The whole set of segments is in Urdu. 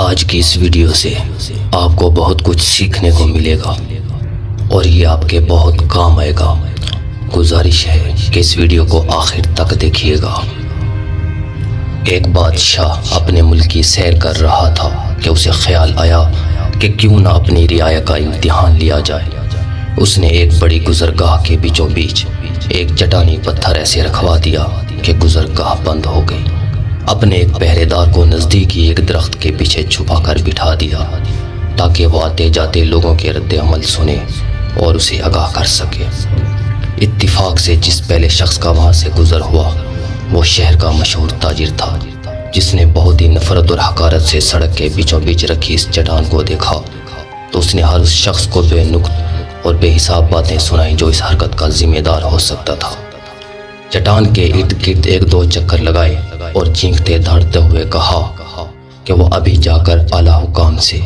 آج کی اس ویڈیو سے آپ کو بہت کچھ سیکھنے کو ملے گا اور یہ آپ کے بہت کام آئے گا۔ گزارش ہے کہ اس ویڈیو کو آخر تک دیکھیے گا۔ ایک بادشاہ اپنے ملک کی سیر کر رہا تھا کہ اسے خیال آیا کہ کیوں نہ اپنی رعایا کا امتحان لیا جائے۔ اس نے ایک بڑی گزرگاہ کے بیچوں بیچ ایک چٹانی پتھر ایسے رکھوا دیا کہ گزرگاہ بند ہو گئی۔ اپنے ایک پہرے دار کو نزدیکی ایک درخت کے پیچھے چھپا کر بٹھا دیا تاکہ وہ آتے جاتے لوگوں کے رد عمل سنے اور اسے آگاہ کر سکے۔ اتفاق سے جس پہلے شخص کا وہاں سے گزر ہوا وہ شہر کا مشہور تاجر تھا، جس نے بہت ہی نفرت اور حقارت سے سڑک کے بیچوں بیچ رکھی اس چٹان کو دیکھا تو اس نے ہر اس شخص کو بے نقط اور بے حساب باتیں سنائیں جو اس حرکت کا ذمہ دار ہو سکتا تھا۔ چٹان کے ارد گرد ایک دو چکر لگائے اور چینختے دھاڑتے ہوئے کہا کہ وہ ابھی جا کر اعلیٰ حکام سے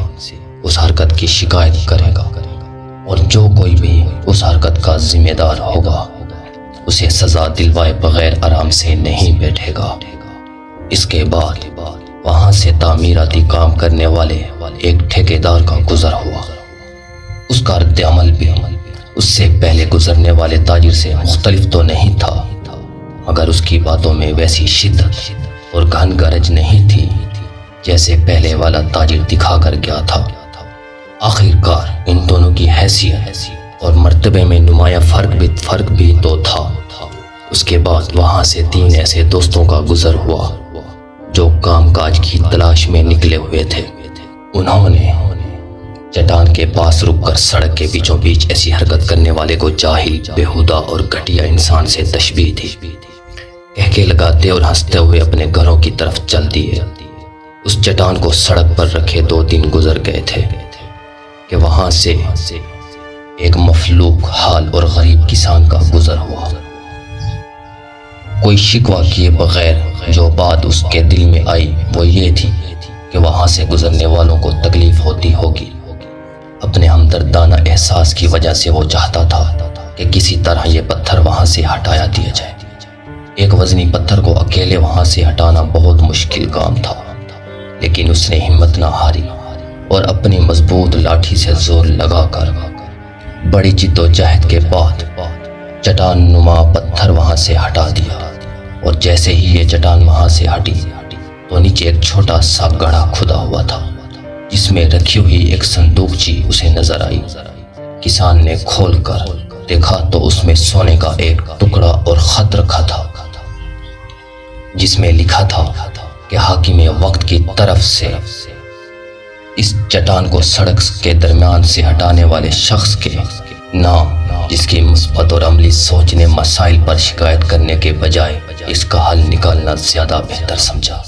اس حرکت کی شکایت کرے گا اور جو کوئی بھی اس حرکت کا ذمہ دار ہوگا اسے سزا دلوائے بغیر آرام سے نہیں بیٹھے گا۔ اس کے بعد وہاں سے تعمیراتی کام کرنے والے ایک ٹھیکیدار کا گزر ہوا۔ اس کا رد عمل بھی اس سے پہلے گزرنے والے تاجر سے مختلف تو نہیں تھا، مگر اس کی باتوں میں ویسی شدت اور گھن گرج نہیں تھی جیسے پہلے والا تاجر دکھا کر گیا تھا۔ آخر کار ان دونوں کی حیثیت اور مرتبے میں نمایاں فرق بھی تو تھا۔ اس کے بعد وہاں سے تین ایسے دوستوں کا گزر ہوا جو کام کاج کی تلاش میں نکلے ہوئے تھے۔ انہوں نے چٹان کے پاس رک کر سڑک کے بیچوں بیچ ایسی حرکت کرنے والے کو جاہل، بیہودہ اور گھٹیا انسان سے تشبیہ دی۔ کہکے لگاتے اور ہنستے ہوئے اپنے گھروں کی طرف چل دیے۔ اس چٹان کو سڑک پر رکھے 2 دن گزر گئے تھے کہ وہاں سے ایک مفلوک حال اور غریب کسان کا گزر ہوا۔ کوئی شکوہ کیے بغیر جو بات اس کے دل میں آئی وہ یہ تھی کہ وہاں سے گزرنے والوں کو تکلیف ہوتی ہوگی۔ اپنے ہمدردانہ احساس کی وجہ سے وہ چاہتا تھا کہ کسی طرح یہ پتھر وہاں سے ہٹایا دیا جائے۔ ایک وزنی پتھر کو اکیلے وہاں سے ہٹانا بہت مشکل کام تھا، لیکن اس نے ہمت نہ ہاری اور اپنی مضبوط لاٹھی سے زور لگا کر بڑی جد و جہد کے بعد چٹان نما پتھر وہاں سے ہٹا دیا۔ اور جیسے ہی یہ چٹان وہاں سے ہٹی تو نیچے ایک چھوٹا سا گڑھا کھدا ہوا تھا جس میں رکھی ہوئی ایک صندوقچی اسے نظر آئی۔ کسان نے کھول کر دیکھا تو اس میں سونے کا ایک ٹکڑا اور خط رکھا تھا جس میں لکھا تھا کہ حاکم وقت کی طرف سے اس چٹان کو سڑک کے درمیان سے ہٹانے والے شخص کے نام، جس کی مثبت اور عملی سوچ نے مسائل پر شکایت کرنے کے بجائے اس کا حل نکالنا زیادہ بہتر سمجھا۔